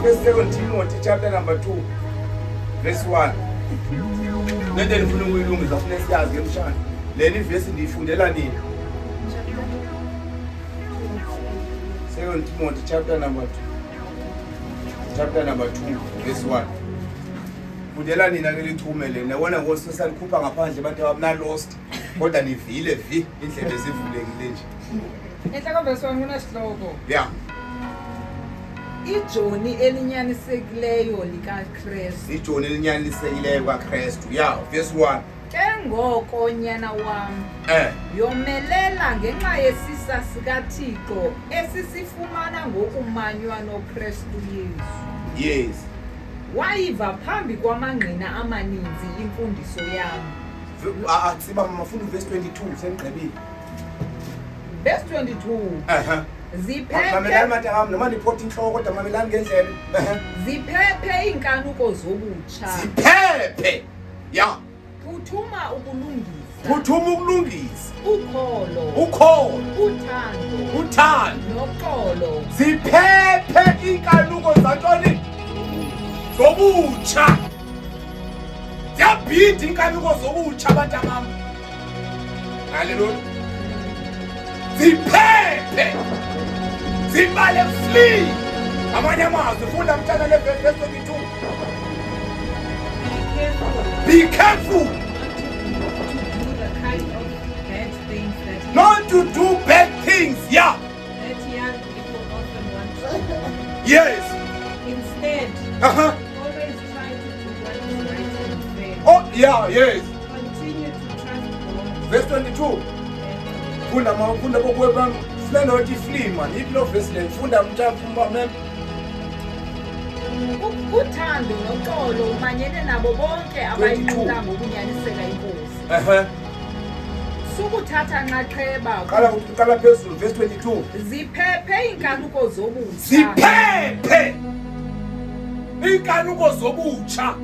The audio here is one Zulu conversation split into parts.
First 2 Timothy chapter number 2 verse 1. Nende nifuna ukuyilungisa ufuna siyazi ngemshana. Leli verse ndiyifundela nini? 2 Timothy chapter number 2 verse 1. Fundela nina ke lichume le nabona ngosesalikhupha ngaphandle abantu abamna lost kodwa nivile vi indlela ezivulekile nje. Enhloko verse 1 kunesihloko. Yeah. Ijoni elinyanisekileyo likaKristu. Ijoni elinyanisekileyo kaKristu. Yeah, verse 1. Ke ngoko nyana wami yomelela ngenxa yesisa sikaThixo esisifumana ngokumanywa noKristu Yesu. Yes. Wayiva phambi kwamangqina amaninzi imfundiso yami. Siba mafundo verse 22 senigqibile. Verse 22. Mamelani matakam noma niphothi inhloko kodwa mamelani ngendlela. Ziphephe inkanuko zobutsha. Ziphephe. Yeah. Phuthuma ukulungisa. Phuthuma ukulungisa. Ukholo. Uthando. Noxolo. Ziphephe inkanuko zantoni? Zobutsha. Ziyabhida inkanuko zobutsha abantu abami. Hallelujah. Ziphephe. Zibale flee. Amanye amazwi funda mthatha le verse 22. Be careful. Not to do bad things. Yeah. That young people often want to. Yes. Instead, always try to do what is right and fair. Oh, yeah, yes. Continue to trust God. Verse 22. Funda bokwebam. Funda nothi flee man. Iplo verse le funda mthatha mem. Uthando noxolo umanyene nabo bonke abayinqula ngokunyaniseka inkosi. Sukuthatha nxaxheba. Qala phezulu verse 22. Ziphephe inkanuko zobutsha. Ziphephe inkanuko zobutsha.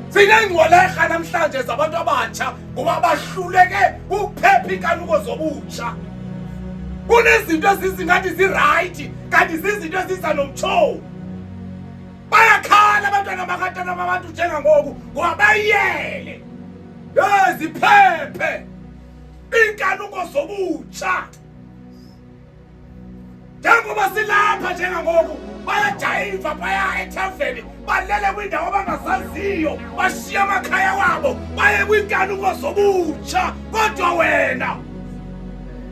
Sinengcweleka namhlanje zabantu abatsha ngoba bahluleke ukuphepha inkanuko zobutsha. Kunezinto ezizingathi ziright kanti zizinto ezisanomtho. Bayakhala abantwana bakatana babantu njengangoku ngoba bayiyele. Ziphephe inkanuko zobutsha. Njengoba silapha njengangoku bayajayiva baya ethaveni balele kwindawo abangazaziyo bashiya amakhaya wabo baye kwinkanuko zobutsha kodwa wena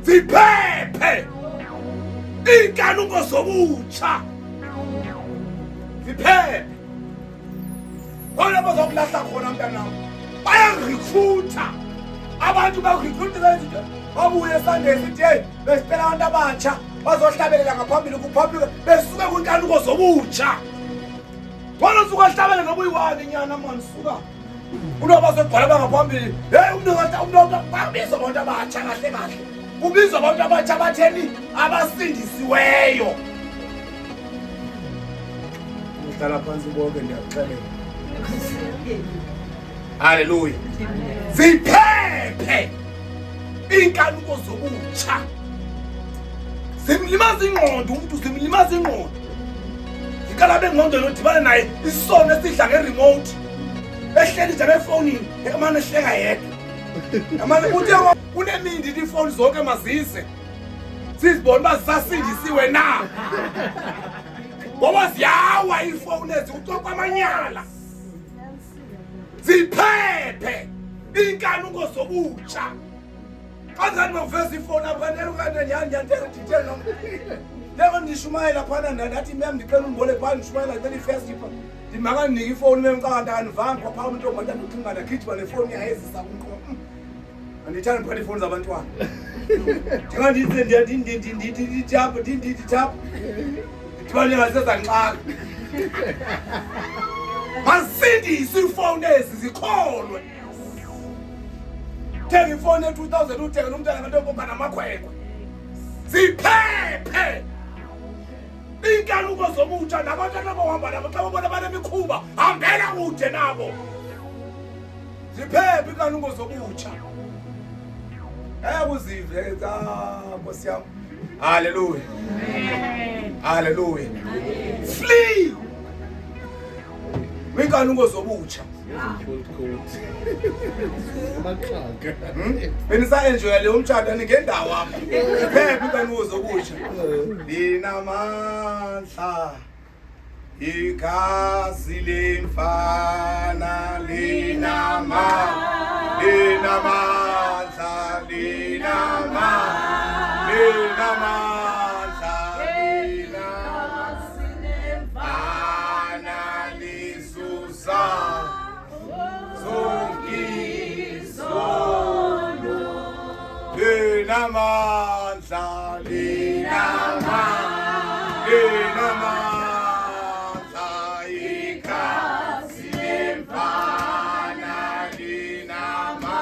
ziphephe inkanuko zobutsha. Ziphephe khona bazokulahla khona mntanami bayarecruiter abantu barecruiter izinto babuye Sunday sithi besicela abantu abatsha bazohlabelela ngaphambili kupublic besuka kwinkanuko zobutsha. Wona usuka hlabela noba uyiwani nyana manje suka uno bazogcwala ngaphambili. Umuntu babizwa abantu abatsha kahle kahle kubizwa abantu abatsha batheni abasindisiweyo. Uhlala phansi bonke ndiyakuxelela. Hallelujah. Ziphephe inkanuko zobutsha. Zimlimaza ingqondo umuntu zimlimaza ingqondo. Ikala bengqondo nodibana naye isono esidla ngeremote. Ehleli nje efonini emane ehlenga yedwa. Amane uthi kunemindi ifoni zonke mazise. Sizibona basasindisiwe na. Ngoba ziyawa ifoni ezi ucoka amanyala. Ziphephe inkanuko zobutsha. Kanjani mavesi ifoni abanele ukade nyandiyantela detail noma. Leko ndishumayela phana ndathi mem ndicela undibole phana ndishumayela 31st ipha. Ndimaka ndinika ifoni memqanda anivanga kwapha umuntu ongathi uthingana khithiba nefoni yayezisa kunqo. Andithanda phana ifoni zabantwana. Njengandithi ndithi tap. Ndithwale ngasezanxaka. Masindise ifoni ezi zikholwe. Thenga ifoni ye-2000 uthenga nomntana ngantombazana namakhwekhwe. Ziphephe inkanuko zobutsha nabantwana abahamba nabo xa babona banemikhuba hambela kude nabo. Ziphephe inkanuko zobutsha. Uzive Nkosi yami. Hallelujah. Amen. Hallelujah. Amen. Flee ucwaningo zobutsha. Benisa-enjoya leyo mtshato ningendawo apha. Iphepha ucwaningo zobutsha. Linamandla igazi lemfana linamandla lemfana lisusa zonkizono linamandla igazi lemfana linamandla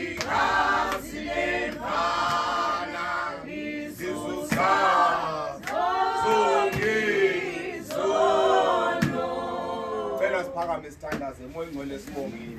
igazi lemfana lisusa zonkizono. Phela siphakame sithandaze, moya ingcwele sibongile.